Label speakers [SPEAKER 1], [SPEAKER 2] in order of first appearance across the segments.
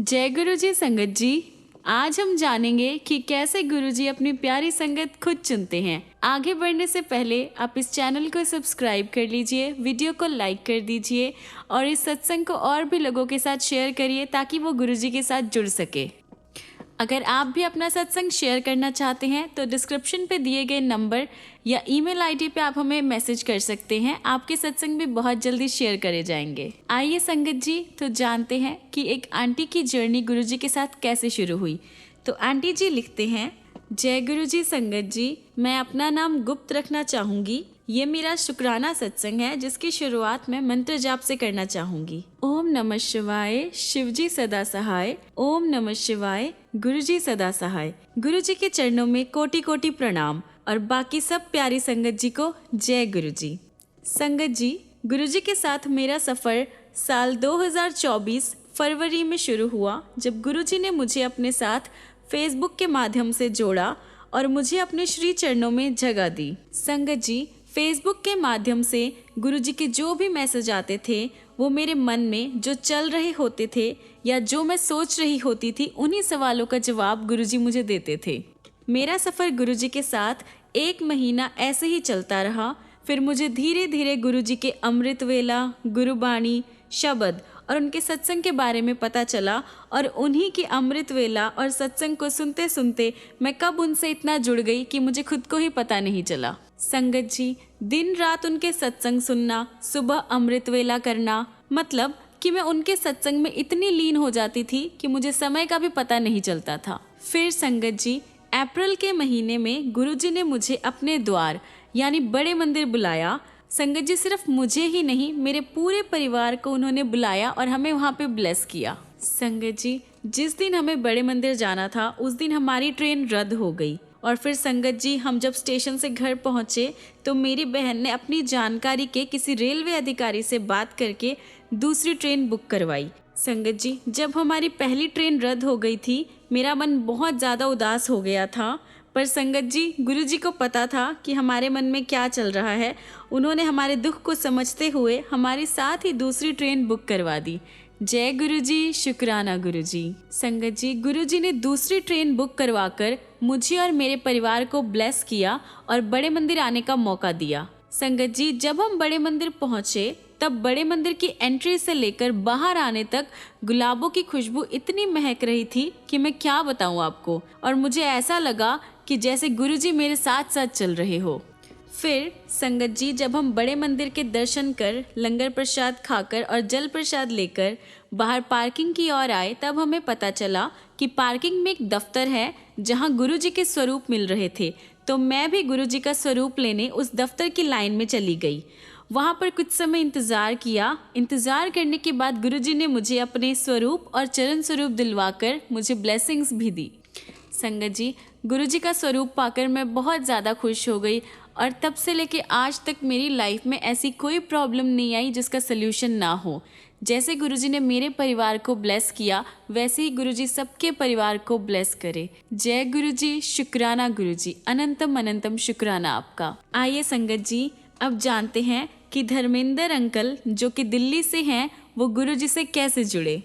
[SPEAKER 1] जय गुरु जी संगत जी। आज हम जानेंगे कि कैसे गुरु जी अपनी प्यारी संगत खुद चुनते हैं। आगे बढ़ने से पहले आप इस चैनल को सब्सक्राइब कर लीजिए, वीडियो को लाइक कर दीजिए और इस सत्संग को और भी लोगों के साथ शेयर करिए ताकि वो गुरु जी के साथ जुड़ सके। अगर आप भी अपना सत्संग शेयर करना चाहते हैं तो डिस्क्रिप्शन पे दिए गए नंबर या ईमेल आईडी पे आप हमें मैसेज कर सकते हैं। आपके सत्संग भी बहुत जल्दी शेयर करे जाएंगे। आइए संगत जी, तो जानते हैं कि एक आंटी की जर्नी गुरुजी के साथ कैसे शुरू हुई। तो आंटी जी लिखते हैं, जय गुरु जी संगत जी, मैं अपना नाम गुप्त रखना चाहूँगी। ये मेरा शुक्राना सत्संग है जिसकी शुरुआत मैं मंत्र जाप से करना चाहूँगी। ओम नमः शिवाय, शिवजी सदा सहाय। ओम नमः शिवाय, गुरुजी सदा सहाय। गुरुजी के चरणों में कोटि कोटि प्रणाम और बाकी सब प्यारी संगत जी को जय गुरु जी। संगत जी, गुरुजी के साथ मेरा सफ़र साल 2024 फरवरी में शुरू हुआ जब गुरुजी ने मुझे अपने साथ फेसबुक के माध्यम से जोड़ा और मुझे अपने श्री चरणों में जगह दी। संगत जी, फेसबुक के माध्यम से गुरुजी के जो भी मैसेज आते थे वो मेरे मन में जो चल रहे होते थे या जो मैं सोच रही होती थी उन्हीं सवालों का जवाब गुरुजी मुझे देते थे। मेरा सफ़र गुरुजी के साथ 1 महीना ऐसे ही चलता रहा। फिर मुझे धीरे धीरे गुरुजी के अमृत वेला, गुरुबाणी, शब्द और उनके सत्संग के बारे में पता चला और उन्हीं की अमृत वेला और सत्संग को सुनते सुनते मैं कब उनसे इतना जुड़ गई कि मुझे खुद को ही पता नहीं चला। संगत जी, दिन रात उनके सत्संग सुनना, सुबह अमृत वेला करना, मतलब कि मैं उनके सत्संग में इतनी लीन हो जाती थी कि मुझे समय का भी पता नहीं चलता था। फिर संगत जी, अप्रैल के महीने में गुरुजी ने मुझे अपने द्वार यानी बड़े मंदिर बुलाया। संगत जी, सिर्फ मुझे ही नहीं मेरे पूरे परिवार को उन्होंने बुलाया और हमें वहाँ पे ब्लेस किया। संगत जी, जिस दिन हमें बड़े मंदिर जाना था उस दिन हमारी ट्रेन रद्द हो गई और फिर संगत जी, हम जब स्टेशन से घर पहुँचे तो मेरी बहन ने अपनी जानकारी के किसी रेलवे अधिकारी से बात करके दूसरी ट्रेन बुक करवाई। संगत जी, जब हमारी पहली ट्रेन रद्द हो गई थी मेरा मन बहुत ज़्यादा उदास हो गया था, पर संगत जी, गुरुजी को पता था कि हमारे मन में क्या चल रहा है। उन्होंने हमारे दुख को समझते हुए हमारे साथ ही दूसरी ट्रेन बुक करवा दी। जय गुरुजी, शुक्राना गुरुजी। संगत जी, गुरुजी ने दूसरी ट्रेन बुक करवाकर मुझे और मेरे परिवार को ब्लेस किया और बड़े मंदिर आने का मौका दिया। संगत जी, जब हम बड़े मंदिर पहुँचे तब बड़े मंदिर की एंट्री से लेकर बाहर आने तक गुलाबों की खुशबू इतनी महक रही थी कि मैं क्या बताऊं आपको, और मुझे ऐसा लगा कि जैसे गुरुजी मेरे साथ साथ चल रहे हो। फिर संगत जी, जब हम बड़े मंदिर के दर्शन कर, लंगर प्रसाद खाकर और जल प्रसाद लेकर बाहर पार्किंग की ओर आए तब हमें पता चला कि पार्किंग में एक दफ्तर है जहां गुरुजी के स्वरूप मिल रहे थे। तो मैं भी गुरुजी का स्वरूप लेने उस दफ्तर की लाइन में चली गई। वहां पर कुछ समय इंतज़ार किया। इंतज़ार करने के बाद गुरुजी ने मुझे अपने स्वरूप और चरण स्वरूप दिलवाकर मुझे ब्लेसिंग्स भी दी। संगत जी, गुरुजी का स्वरूप पाकर मैं बहुत ज़्यादा खुश हो गई और तब से लेके आज तक मेरी लाइफ में ऐसी कोई प्रॉब्लम नहीं आई जिसका सल्यूशन ना हो। जैसे गुरुजी ने मेरे परिवार को ब्लेस किया वैसे ही गुरुजी सबके परिवार को ब्लेस करे। जय गुरुजी, शुक्राना गुरुजी, अनंतम अनंतम शुक्राना आपका। आइए संगत जी, अब जानते हैं कि धर्मेंद्र अंकल जो कि दिल्ली से हैं वो गुरुजी से कैसे जुड़े।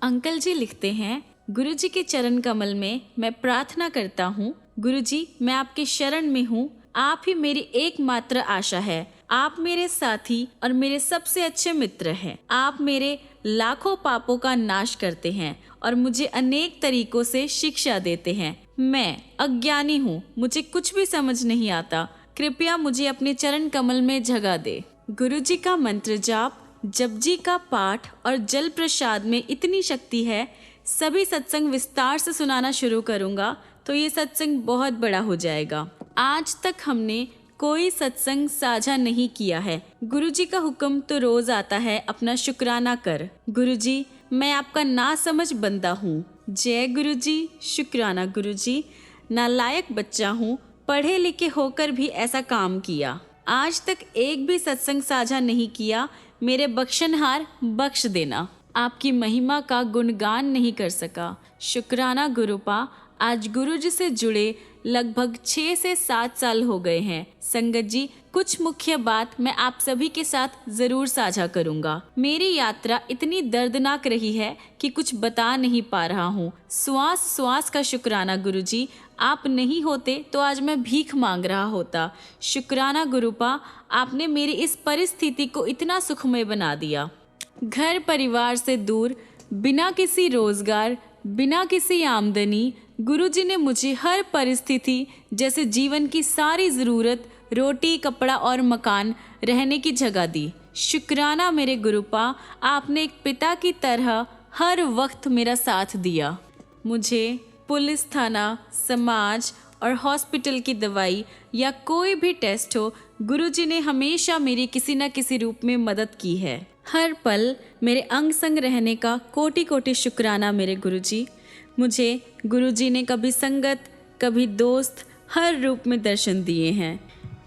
[SPEAKER 1] अंकल जी लिखते हैं, गुरुजी के चरण कमल में मैं प्रार्थना करता हूँ। गुरुजी, मैं आपके शरण में हूँ। आप ही मेरी एकमात्र आशा है। आप मेरे साथी और मेरे सबसे अच्छे मित्र हैं। आप मेरे लाखों पापों का नाश करते हैं और मुझे अनेक तरीकों से शिक्षा देते हैं। मैं अज्ञानी हूँ, मुझे कुछ भी समझ नहीं आता। कृपया मुझे अपने चरण कमल में जगह दे। गुरुजी का मंत्र जाप, जपजी का पाठ और जल प्रसाद में इतनी शक्ति है। सभी सत्संग विस्तार से सुनाना शुरू करूँगा तो ये सत्संग बहुत बड़ा हो जाएगा। आज तक हमने कोई सत्संग साझा नहीं किया है। गुरुजी का हुक्म तो रोज आता है, अपना शुक्राना कर। गुरुजी, मैं आपका ना समझ बंदा हूँ। जय गुरुजी, शुक्राना गुरुजी। नालायक बच्चा हूँ, पढ़े लिखे होकर भी ऐसा काम किया। आज तक एक भी सत्संग साझा नहीं किया। मेरे बख्शनहार बख्श देना। आपकी महिमा का गुणगान नहीं कर सका। शुक्राना गुरुपा, आज गुरुजी से जुड़े लगभग 6 से 7 साल हो गए हैं। संगत जी, कुछ मुख्य बात मैं आप सभी के साथ जरूर साझा करूंगा। मेरी यात्रा इतनी दर्दनाक रही है कि कुछ बता नहीं पा रहा हूँ। श्वास श्वास का शुक्राना गुरुजी, आप नहीं होते तो आज मैं भीख मांग रहा होता। शुक्राना गुरुपा, आपने मेरी इस परिस्थिति को इतना सुखमय बना दिया। घर परिवार से दूर, बिना किसी रोजगार, बिना किसी आमदनी, गुरुजी ने मुझे हर परिस्थिति, जैसे जीवन की सारी ज़रूरत, रोटी, कपड़ा और मकान, रहने की जगह दी। शुक्राना मेरे गुरुपा, आपने एक पिता की तरह हर वक्त मेरा साथ दिया। मुझे पुलिस थाना, समाज और हॉस्पिटल की दवाई या कोई भी टेस्ट हो, गुरुजी ने हमेशा मेरी किसी न किसी रूप में मदद की है। हर पल मेरे अंग संग रहने का कोटि कोटि शुक्राना मेरे गुरुजी। मुझे गुरुजी ने कभी संगत, कभी दोस्त, हर रूप में दर्शन दिए हैं।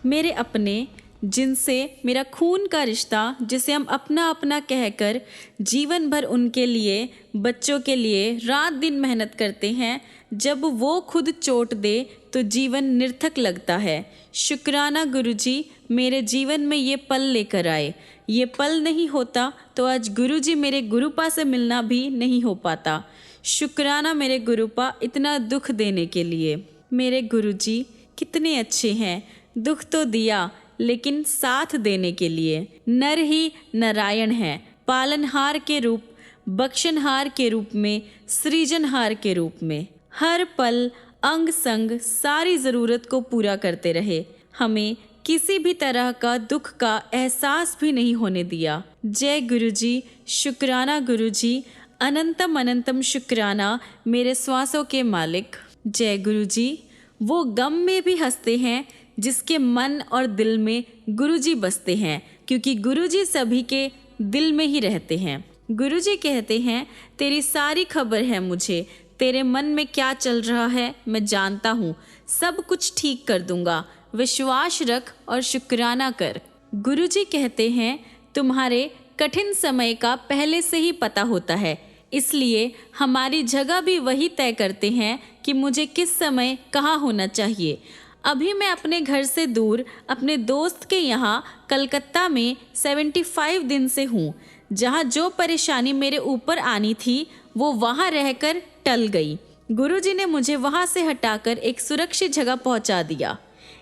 [SPEAKER 1] मेरे अपने, जिनसे मेरा खून का रिश्ता, जिसे हम अपना अपना कहकर जीवन भर उनके लिए, बच्चों के लिए रात दिन मेहनत करते हैं, जब वो खुद चोट दे तो जीवन निर्थक लगता है। शुक्राना गुरुजी, मेरे जीवन में ये पल लेकर आए। ये पल नहीं होता तो आज गुरुजी मेरे गुरुपा से मिलना भी नहीं हो पाता। शुक्राना मेरे गुरुपा, इतना दुख देने के लिए। मेरे गुरुजी कितने अच्छे हैं, दुख तो दिया लेकिन साथ देने के लिए। नर ही नारायण है, पालनहार के रूप, बख्शनहार के रूप में, सृजनहार के रूप में। हर पल अंग संग सारी ज़रूरत को पूरा करते रहे। हमें किसी भी तरह का दुख का एहसास भी नहीं होने दिया। जय गुरुजी, शुक्राना गुरुजी, अनंतम अनंतम शुक्राना मेरे श्वासों के मालिक। जय गुरुजी, वो गम में भी हंसते हैं जिसके मन और दिल में गुरुजी बसते हैं, क्योंकि गुरुजी सभी के दिल में ही रहते हैं। गुरुजी कहते हैं, तेरी सारी खबर है मुझे, तेरे मन में क्या चल रहा है मैं जानता हूँ, सब कुछ ठीक कर दूंगा, विश्वास रख और शुक्राना कर। गुरुजी कहते हैं, तुम्हारे कठिन समय का पहले से ही पता होता है, इसलिए हमारी जगह भी वही तय करते हैं कि मुझे किस समय कहाँ होना चाहिए। अभी मैं अपने घर से दूर अपने दोस्त के यहाँ कलकत्ता में 75 दिन से हूँ। जहाँ जो परेशानी मेरे ऊपर आनी थी वो वहाँ रहकर टल गई। गुरुजी ने मुझे वहाँ से हटाकर एक सुरक्षित जगह पहुँचा दिया।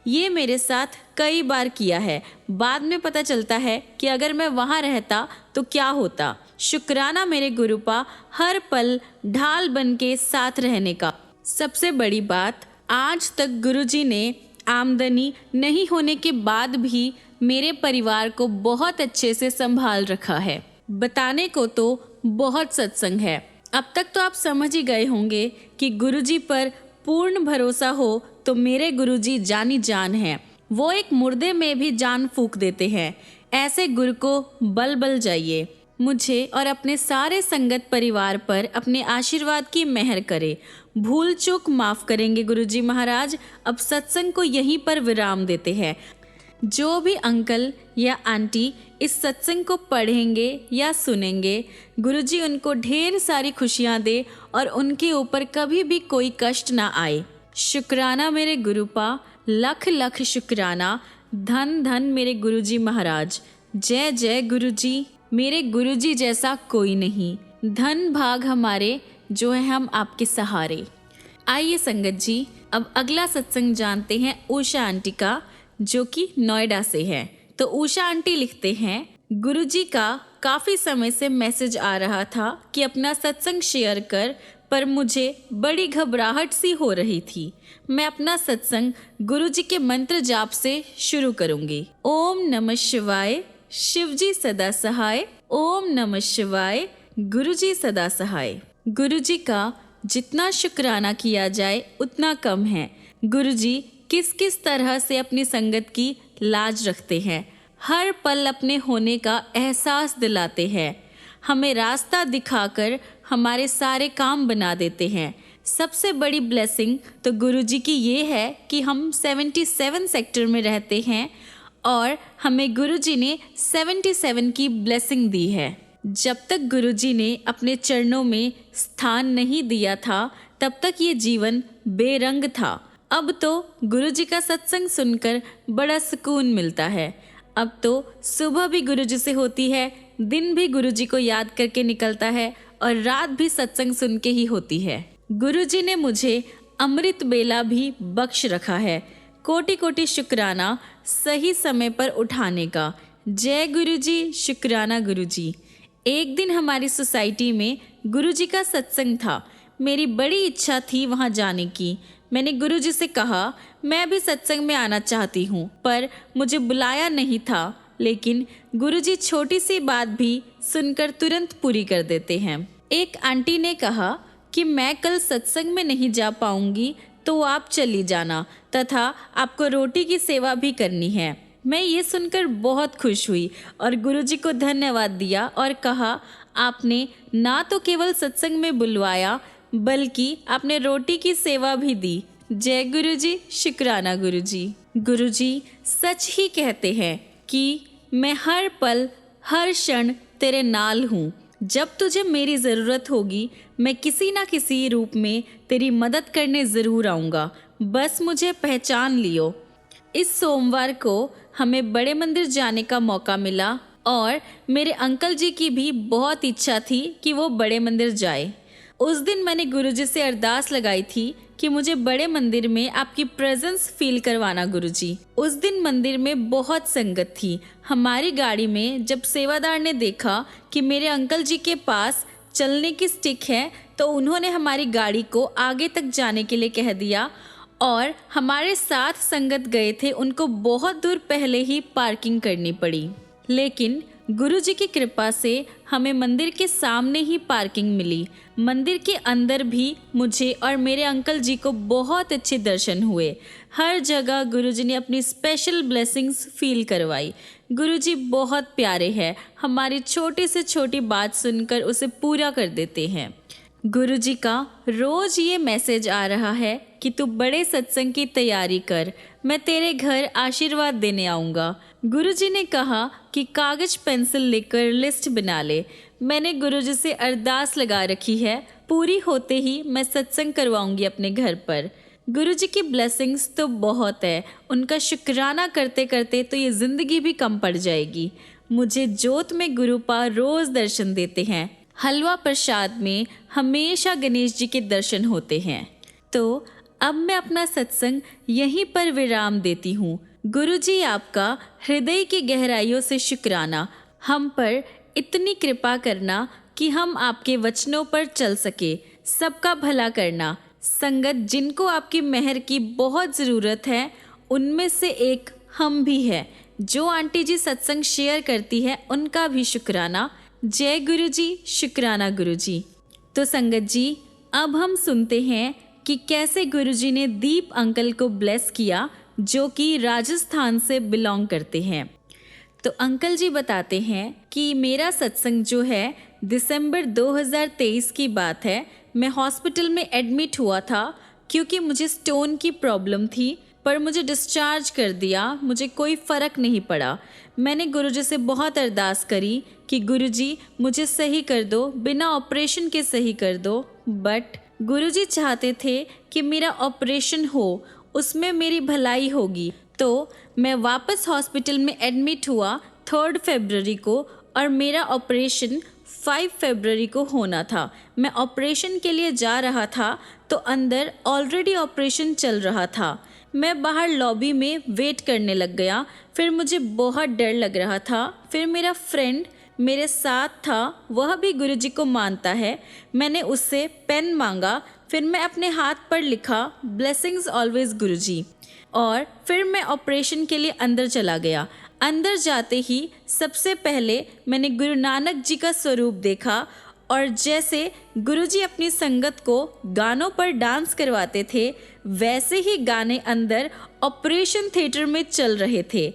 [SPEAKER 1] ये मेरे साथ कई बार किया है। बाद में पता चलता है कि अगर मैं वहाँ रहता तो क्या होता। शुक्राना मेरे गुरुपा, हर पल ढाल बन के साथ रहने का। सबसे बड़ी बात, आज तक गुरुजी ने आमदनी नहीं होने के बाद भी मेरे परिवार को बहुत अच्छे से संभाल रखा है। बताने को तो बहुत सत्संग है। अब तक तो आप समझ ही गए होंगे कि गुरुजी पर पूर्ण भरोसा हो तो मेरे गुरुजी जानी जान है। वो एक मुर्दे में भी जान फूंक देते हैं। ऐसे गुरु को बल बल जाइए। मुझे और अपने सारे संगत परिवार पर अपने आशीर्वाद की मेहर करे। भूल चूक माफ़ करेंगे गुरुजी महाराज। अब सत्संग को यहीं पर विराम देते हैं। जो भी अंकल या आंटी इस सत्संग को पढ़ेंगे या सुनेंगे, गुरुजी उनको ढेर सारी खुशियाँ दे और उनके ऊपर कभी भी कोई कष्ट ना आए। शुक्राना मेरे गुरुपा, लख लख शुक्राना। धन धन मेरे गुरुजी महाराज। जय जय गुरुजी। मेरे गुरुजी जैसा कोई नहीं। धन भाग हमारे जो है हम आपके सहारे। आइए संगत जी, अब अगला सत्संग जानते हैं उषा आंटी का, जो कि नोएडा से है। तो उषा आंटी लिखते हैं, गुरुजी का काफ़ी समय से मैसेज आ रहा था कि अपना सत्संग शेयर कर, पर मुझे बड़ी घबराहट सी हो रही थी। मैं अपना सत्संग गुरुजी के मंत्र जाप से शुरू करूंगी। ओम नमः शिवाय, शिवजी सदा सहाय। ओम नमः शिवाय, गुरुजी सदा सहाय। गुरुजी का जितना शुक्राना किया जाए उतना कम है। गुरुजी किस किस तरह से अपनी संगत की लाज रखते हैं, हर पल अपने होने का एहसास दिलाते हैं, हमें रास्ता दिखाकर हमारे सारे काम बना देते हैं। सबसे बड़ी ब्लेसिंग तो गुरुजी की ये है कि हम 77 सेक्टर में रहते हैं और हमें गुरुजी ने 77 की ब्लेसिंग दी है। जब तक गुरुजी ने अपने चरणों में स्थान नहीं दिया था तब तक ये जीवन बेरंग था। अब तो गुरुजी का सत्संग सुनकर बड़ा सुकून मिलता है। अब तो सुबह भी गुरुजी से होती है, दिन भी गुरुजी को याद करके निकलता है और रात भी सत्संग सुन के ही होती है। गुरुजी ने मुझे अमृत बेला भी बख्श रखा है। कोटि कोटि शुक्राना सही समय पर उठाने का। जय गुरुजी, शुक्राना गुरुजी। एक दिन हमारी सोसाइटी में गुरुजी का सत्संग था। मेरी बड़ी इच्छा थी वहाँ जाने की। मैंने गुरुजी से कहा मैं भी सत्संग में आना चाहती हूँ, पर मुझे बुलाया नहीं था। लेकिन गुरुजी छोटी सी बात भी सुनकर तुरंत पूरी कर देते हैं। एक आंटी ने कहा कि मैं कल सत्संग में नहीं जा पाऊंगी तो आप चली जाना तथा आपको रोटी की सेवा भी करनी है। मैं ये सुनकर बहुत खुश हुई और गुरुजी को धन्यवाद दिया और कहा आपने ना तो केवल सत्संग में बुलवाया बल्कि आपने रोटी की सेवा भी दी। जय गुरुजी, शुक्राना गुरुजी। गुरुजी सच ही कहते हैं कि मैं हर पल हर क्षण तेरे नाल हूँ। जब तुझे मेरी ज़रूरत होगी मैं किसी ना किसी रूप में तेरी मदद करने ज़रूर आऊँगा, बस मुझे पहचान लियो। इस सोमवार को हमें बड़े मंदिर जाने का मौका मिला और मेरे अंकल जी की भी बहुत इच्छा थी कि वो बड़े मंदिर जाए। उस दिन मैंने गुरुजी से अरदास लगाई थी कि मुझे बड़े मंदिर में आपकी प्रेजेंस फील करवाना गुरुजी। उस दिन मंदिर में बहुत संगत थी। हमारी गाड़ी में जब सेवादार ने देखा कि मेरे अंकल जी के पास चलने की स्टिक है तो उन्होंने हमारी गाड़ी को आगे तक जाने के लिए कह दिया और हमारे साथ संगत गए थे उनको बहुत दूर पहले ही पार्किंग करनी पड़ी। लेकिन गुरुजी की कृपा से हमें मंदिर के सामने ही पार्किंग मिली। मंदिर के अंदर भी मुझे और मेरे अंकल जी को बहुत अच्छे दर्शन हुए। हर जगह गुरुजी ने अपनी स्पेशल ब्लेसिंग्स फील करवाई। गुरुजी बहुत प्यारे हैं, हमारी छोटी से छोटी बात सुनकर उसे पूरा कर देते हैं। गुरुजी का रोज ये मैसेज आ रहा है कि तू बड़े सत्संग की तैयारी कर, मैं तेरे घर आशीर्वाद देने आऊँगा। गुरुजी ने कहा कि कागज पेंसिल लेकर लिस्ट बना ले। मैंने गुरुजी से अरदास लगा रखी है, पूरी होते ही मैं सत्संग करवाऊंगी अपने घर पर। गुरुजी की ब्लेसिंग्स तो बहुत है, उनका शुक्राना करते करते तो ये ज़िंदगी भी कम पड़ जाएगी। मुझे जोत में गुरुपा रोज़ दर्शन देते हैं। हलवा प्रसाद में हमेशा गणेश जी के दर्शन होते हैं। तो अब मैं अपना सत्संग यहीं पर विराम देती हूँ। गुरुजी आपका हृदय की गहराइयों से शुक्राना। हम पर इतनी कृपा करना कि हम आपके वचनों पर चल सके। सबका भला करना। संगत जिनको आपकी मेहर की बहुत ज़रूरत है उनमें से एक हम भी हैं। जो आंटी जी सत्संग शेयर करती है उनका भी शुक्राना। जय गुरुजी, शुक्राना गुरुजी। तो संगत जी अब हम सुनते हैं कि कैसे गुरुजी ने दीप अंकल को ब्लेस किया जो कि राजस्थान से बिलोंग करते हैं। तो अंकल जी बताते हैं कि मेरा सत्संग जो है दिसंबर 2023 की बात है। मैं हॉस्पिटल में एडमिट हुआ था क्योंकि मुझे स्टोन की प्रॉब्लम थी, पर मुझे डिस्चार्ज कर दिया, मुझे कोई फ़र्क नहीं पड़ा। मैंने गुरुजी से बहुत अरदास करी कि गुरुजी मुझे सही कर दो, बिना ऑपरेशन के सही कर दो। बट गुरुजी चाहते थे कि मेरा ऑपरेशन हो, उसमें मेरी भलाई होगी। तो मैं वापस हॉस्पिटल में एडमिट हुआ 3 फरवरी को और मेरा ऑपरेशन 5 फरवरी को होना था। मैं ऑपरेशन के लिए जा रहा था तो अंदर ऑलरेडी ऑपरेशन चल रहा था। मैं बाहर लॉबी में वेट करने लग गया। फिर मुझे बहुत डर लग रहा था। फिर मेरा फ्रेंड मेरे साथ था, वह भी गुरुजी को मानता है। मैंने उससे पेन मांगा, फिर मैं अपने हाथ पर लिखा ब्लेसिंग्स ऑलवेज गुरुजी। और फिर मैं ऑपरेशन के लिए अंदर चला गया। अंदर जाते ही सबसे पहले मैंने गुरु नानक जी का स्वरूप देखा और जैसे गुरुजी अपनी संगत को गानों पर डांस करवाते थे वैसे ही गाने अंदर ऑपरेशन थिएटर में चल रहे थे।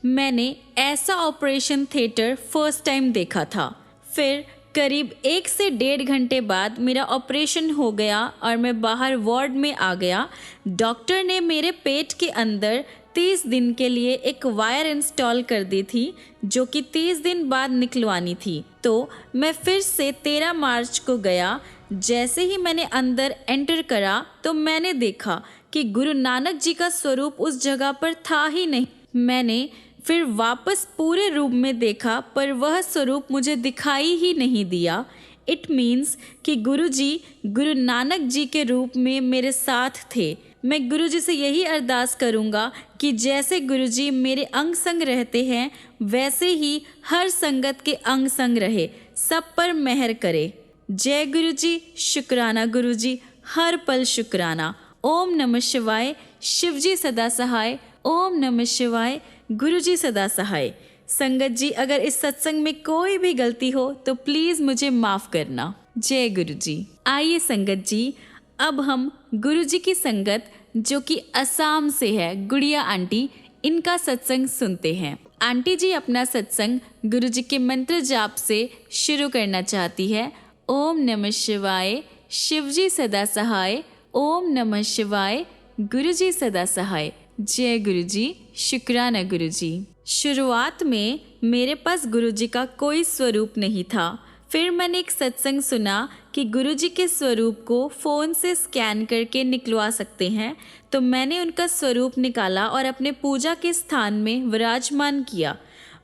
[SPEAKER 1] मैंने ऐसा ऑपरेशन थिएटर फर्स्ट टाइम देखा था। फिर करीब 1 से 1.5 घंटे बाद मेरा ऑपरेशन हो गया और मैं बाहर वार्ड में आ गया। डॉक्टर ने मेरे पेट के अंदर 30 दिन के लिए एक वायर इंस्टॉल कर दी थी जो कि 30 दिन बाद निकलवानी थी। तो मैं फिर से 13 मार्च को गया। जैसे ही मैंने अंदर एंटर करा तो मैंने देखा कि गुरु नानक जी का स्वरूप उस जगह पर था ही नहीं। मैंने फिर वापस पूरे रूम में देखा पर वह स्वरूप मुझे दिखाई ही नहीं दिया। इट मीन्स कि गुरुजी गुरु नानक जी के रूप में मेरे साथ थे। मैं गुरुजी से यही अरदास करूँगा कि जैसे गुरुजी मेरे अंग संग रहते हैं वैसे ही हर संगत के अंग संग रहे, सब पर मेहर करे। जय गुरुजी, शुक्राना गुरुजी, हर पल शुक्राना। ओम नमः शिवाय, शिवजी सदा सहाय। ओम नमः शिवाय, गुरुजी सदा सहाय। संगत जी, अगर इस सत्संग में कोई भी गलती हो तो प्लीज़ मुझे माफ़ करना। जय गुरुजी। आइए संगत जी, अब हम गुरुजी की संगत जो कि असम से है, गुड़िया आंटी, इनका सत्संग सुनते हैं। आंटी जी अपना सत्संग गुरुजी के मंत्र जाप से शुरू करना चाहती है। ओम नमः शिवाय, शिवजी सदा सहाय। ओम नमः शिवाय, गुरुजी सदा सहाय। जय गुरुजी, शुक्राना गुरुजी। शुरुआत में मेरे पास गुरुजी का कोई स्वरूप नहीं था। फिर मैंने एक सत्संग सुना कि गुरुजी के स्वरूप को फ़ोन से स्कैन करके निकलवा सकते हैं, तो मैंने उनका स्वरूप निकाला और अपने पूजा के स्थान में विराजमान किया।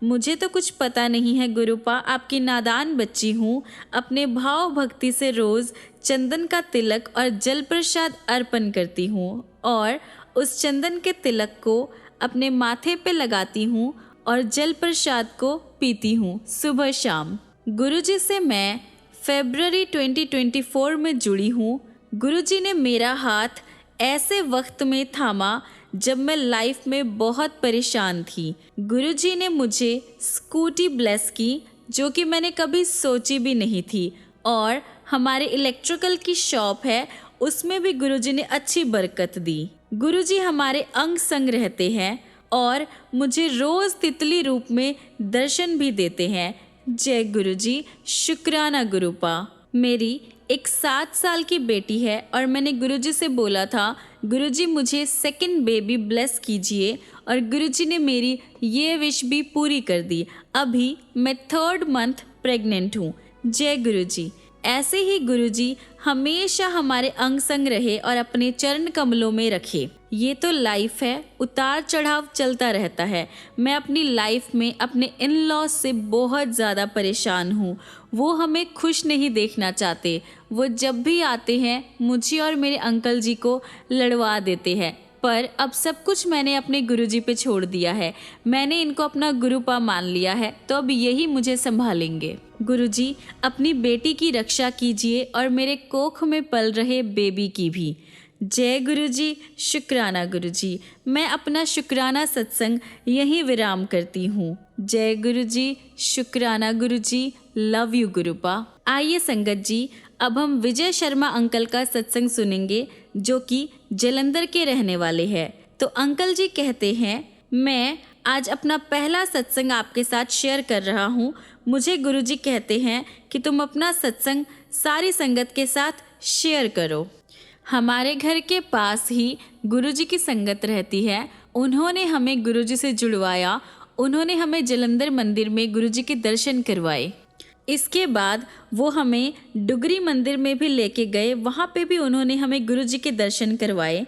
[SPEAKER 1] मुझे तो कुछ पता नहीं है गुरुपा, आपकी नादान बच्ची हूँ। अपने भाव भक्ति से रोज़ चंदन का तिलक और जल प्रसाद अर्पण करती हूँ और उस चंदन के तिलक को अपने माथे पे लगाती हूँ और जल प्रसाद को पीती हूँ सुबह शाम। गुरुजी से मैं फरवरी 2024 में जुड़ी हूँ। गुरुजी ने मेरा हाथ ऐसे वक्त में थामा जब मैं लाइफ में बहुत परेशान थी। गुरुजी ने मुझे स्कूटी ब्लेस की जो कि मैंने कभी सोची भी नहीं थी, और हमारे इलेक्ट्रिकल की शॉप है उसमें भी गुरुजी ने अच्छी बरकत दी। गुरुजी हमारे अंग संग रहते हैं और मुझे रोज़ तितली रूप में दर्शन भी देते हैं। जय गुरुजी, शुक्राना गुरुपा। मेरी एक 7 साल की बेटी है और मैंने गुरुजी से बोला था गुरुजी मुझे सेकंड बेबी ब्लेस कीजिए, और गुरुजी ने मेरी ये विश भी पूरी कर दी। अभी मैं 3rd मंथ प्रेग्नेंट हूँ। जय गुरुजी। ऐसे ही गुरुजी हमेशा हमारे अंग संग रहे और अपने चरण कमलों में रखे। ये तो लाइफ है, उतार चढ़ाव चलता रहता है। मैं अपनी लाइफ में अपने इन लॉज से बहुत ज़्यादा परेशान हूँ। वो हमें खुश नहीं देखना चाहते। वो जब भी आते हैं मुझे और मेरे अंकल जी को लड़वा देते हैं, पर अब सब कुछ मैंने अपने गुरुजी पे छोड़ दिया है। मैंने इनको अपना गुरुपा मान लिया है, तो अब यही मुझे संभालेंगे। गुरुजी अपनी बेटी की रक्षा कीजिए और मेरे कोख में पल रहे बेबी की भी। जय गुरुजी, शुक्राना गुरुजी। मैं अपना शुक्राना सत्संग यहीं विराम करती हूँ। जय गुरुजी, शुक्राना गुरुजी, लव यू गुरुपा। आइए संगत जी, अब हम विजय शर्मा अंकल का सत्संग सुनेंगे जो कि जलंधर के रहने वाले हैं। तो अंकल जी कहते हैं, मैं आज अपना पहला सत्संग आपके साथ शेयर कर रहा हूँ। मुझे गुरुजी कहते हैं कि तुम अपना सत्संग सारी संगत के साथ शेयर करो। हमारे घर के पास ही गुरुजी की संगत रहती है। उन्होंने हमें गुरुजी से जुड़वाया। उन्होंने हमें जलंधर मंदिर में गुरुजी के दर्शन करवाए। इसके बाद वो हमें डुगरी मंदिर में भी लेके गए। वहाँ पे भी उन्होंने हमें गुरुजी के दर्शन करवाए।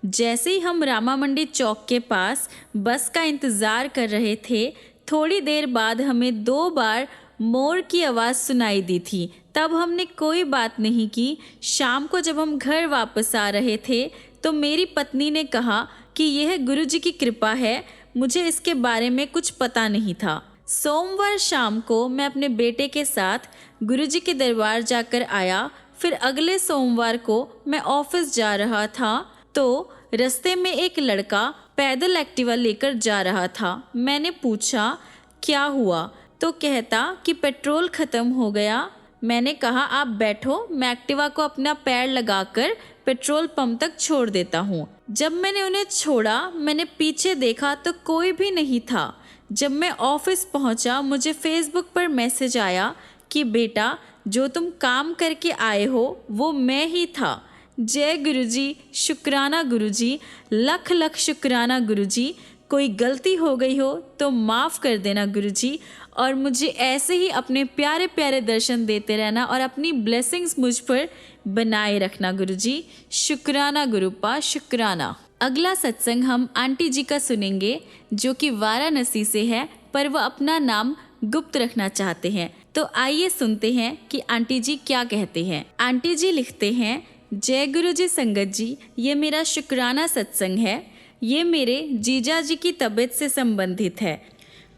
[SPEAKER 1] जैसे ही हम रामा मंडी चौक के पास बस का इंतज़ार कर रहे थे, थोड़ी देर बाद हमें 2 बार मोर की आवाज़ सुनाई दी थी। तब हमने कोई बात नहीं की। शाम को जब हम घर वापस आ रहे थे तो मेरी पत्नी ने कहा कि यह गुरुजी की कृपा है। मुझे इसके बारे में कुछ पता नहीं था। सोमवार शाम को मैं अपने बेटे के साथ गुरुजी के दरबार जाकर आया। फिर अगले सोमवार को मैं ऑफिस जा रहा था तो रास्ते में एक लड़का पैदल एक्टिवा लेकर जा रहा था। मैंने पूछा क्या हुआ, तो कहता कि पेट्रोल ख़त्म हो गया। मैंने कहा आप बैठो, मैं एक्टिवा को अपना पैर लगाकर पेट्रोल पंप तक छोड़ देता हूँ। जब मैंने उन्हें छोड़ा, मैंने पीछे देखा तो कोई भी नहीं था। जब मैं ऑफिस पहुँचा, मुझे फेसबुक पर मैसेज आया कि बेटा जो तुम काम करके आए हो वो मैं ही था। जय गुरुजी, शुक्राना गुरुजी, लख लख शुक्राना गुरुजी। कोई गलती हो गई हो तो माफ़ कर देना गुरुजी, और मुझे ऐसे ही अपने प्यारे प्यारे दर्शन देते रहना और अपनी ब्लेसिंग्स मुझ पर बनाए रखना गुरुजी। शुक्राना गुरुपा, शुक्राना। अगला सत्संग हम आंटी जी का सुनेंगे, जो कि वाराणसी से है, पर वह अपना नाम गुप्त रखना चाहते हैं। तो आइए सुनते हैं कि आंटी जी क्या कहते हैं। आंटी जी लिखते हैं, जय गुरु जी संगत जी, ये मेरा शुक्राना सत्संग है। ये मेरे जीजा जी की तबीयत से संबंधित है।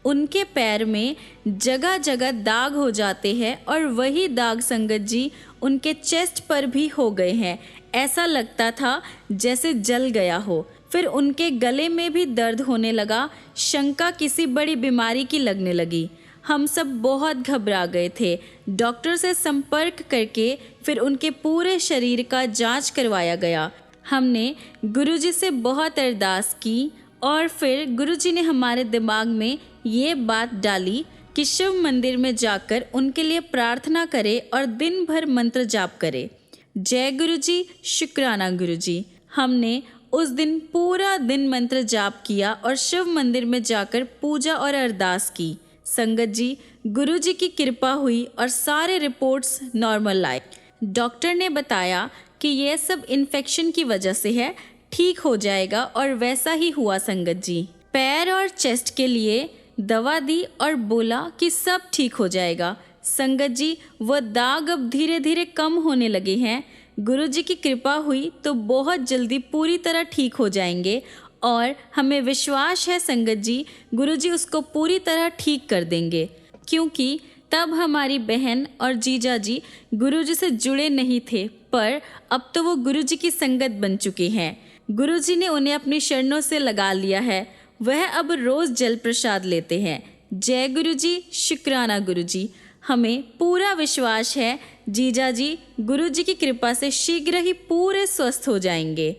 [SPEAKER 1] उनके पैर में जगह जगह दाग हो जाते हैं और वही दाग संगत जी उनके चेस्ट पर भी हो गए हैं। ऐसा लगता था जैसे जल गया हो। फिर उनके गले में भी दर्द होने लगा। शंका किसी बड़ी बीमारी की लगने लगी। हम सब बहुत घबरा गए थे। डॉक्टर से संपर्क करके फिर उनके पूरे शरीर का जांच करवाया गया। हमने गुरुजी से बहुत अरदास की और फिर गुरुजी ने हमारे दिमाग में ये बात डाली कि शिव मंदिर में जाकर उनके लिए प्रार्थना करें और दिन भर मंत्र जाप करें। जय गुरुजी, शुक्राना गुरुजी। हमने उस दिन पूरा दिन मंत्र जाप किया और शिव मंदिर में जाकर पूजा और अरदास की। संगत जी, गुरुजी की कृपा हुई और सारे रिपोर्ट्स नॉर्मल आए। डॉक्टर ने बताया कि यह सब इन्फेक्शन की वजह से है, ठीक हो जाएगा, और वैसा ही हुआ संगत जी। पैर और चेस्ट के लिए दवा दी और बोला कि सब ठीक हो जाएगा। संगत जी, वह दाग अब धीरे धीरे कम होने लगे हैं। गुरुजी की कृपा हुई तो बहुत जल्दी पूरी तरह ठीक हो जाएंगे, और हमें विश्वास है संगत जी, गुरुजी उसको पूरी तरह ठीक कर देंगे, क्योंकि तब हमारी बहन और जीजा जी गुरुजी से जुड़े नहीं थे, पर अब तो वो गुरुजी की संगत बन चुके हैं। गुरुजी ने उन्हें अपनी शरणों से लगा लिया है। वह अब रोज़ जल प्रसाद लेते हैं। जय गुरुजी, शुक्राना गुरुजी। हमें पूरा विश्वास है जीजा जी गुरुजी की कृपा से शीघ्र ही पूरे स्वस्थ हो जाएंगे।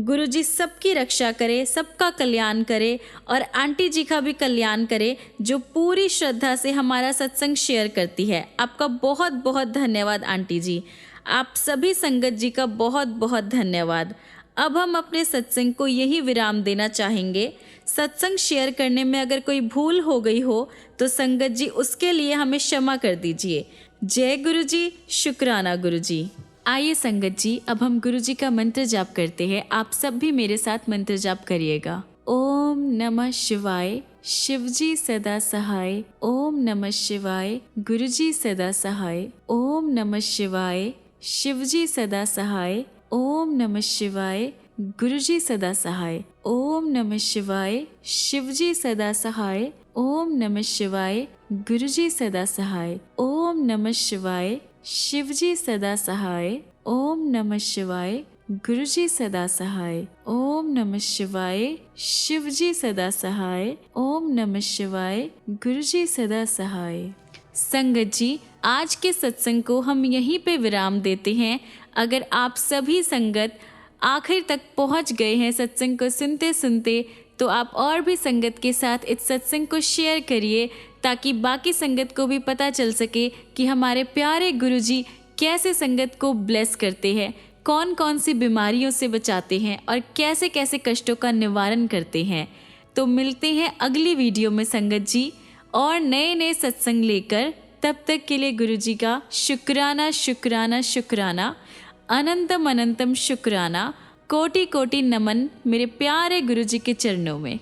[SPEAKER 1] गुरुजी सबकी रक्षा करे, सबका कल्याण करे, और आंटी जी का भी कल्याण करे, जो पूरी श्रद्धा से हमारा सत्संग शेयर करती है। आपका बहुत बहुत धन्यवाद आंटी जी। आप सभी संगत जी का बहुत बहुत धन्यवाद। अब हम अपने सत्संग को यही विराम देना चाहेंगे। सत्संग शेयर करने में अगर कोई भूल हो गई हो तो संगत जी उसके लिए हमें क्षमा कर दीजिए। जय गुरुजी, शुक्राना गुरुजी। आइए संगत जी, अब हम गुरुजी का मंत्र जाप करते हैं। आप सब भी मेरे साथ मंत्र जाप करिएगा। ओम नमः शिवाय, शिवजी सदा सहाय। ओम नमः शिवाय, गुरुजी सदा सहाय। ओम नमः शिवाय, शिवजी सदा सहाय। ओम नमः शिवाय, गुरुजी सदा सहाय। ओम नमः शिवाय, शिवजी सदा सहाय। ओम नमः शिवाय, गुरुजी सदा सहाय। ओम नमः शिवाय, शिवजी सदा सहाय। ओम नमः शिवाय, गुरुजी सदा सहाय। ओम नमः शिवाय, शिवजी सदा सहाय। ओम नमः शिवाय, गुरुजी सदा सहाय। संगत जी, आज के सत्संग को हम यहीं पे विराम देते हैं। अगर आप सभी संगत आखिर तक पहुंच गए हैं सत्संग को सुनते सुनते, तो आप और भी संगत के साथ इस सत्संग को शेयर करिए, ताकि बाकी संगत को भी पता चल सके कि हमारे प्यारे गुरुजी कैसे संगत को ब्लेस करते हैं, कौन कौन सी बीमारियों से बचाते हैं और कैसे कैसे कष्टों का निवारण करते हैं। तो मिलते हैं अगली वीडियो में संगत जी, और नए नए सत्संग लेकर। तब तक के लिए गुरुजी का शुक्राना शुक्राना शुक्राना, अनंतम अनंतम शुक्राना, कोटि कोटि नमन मेरे प्यारे गुरुजी के चरणों में।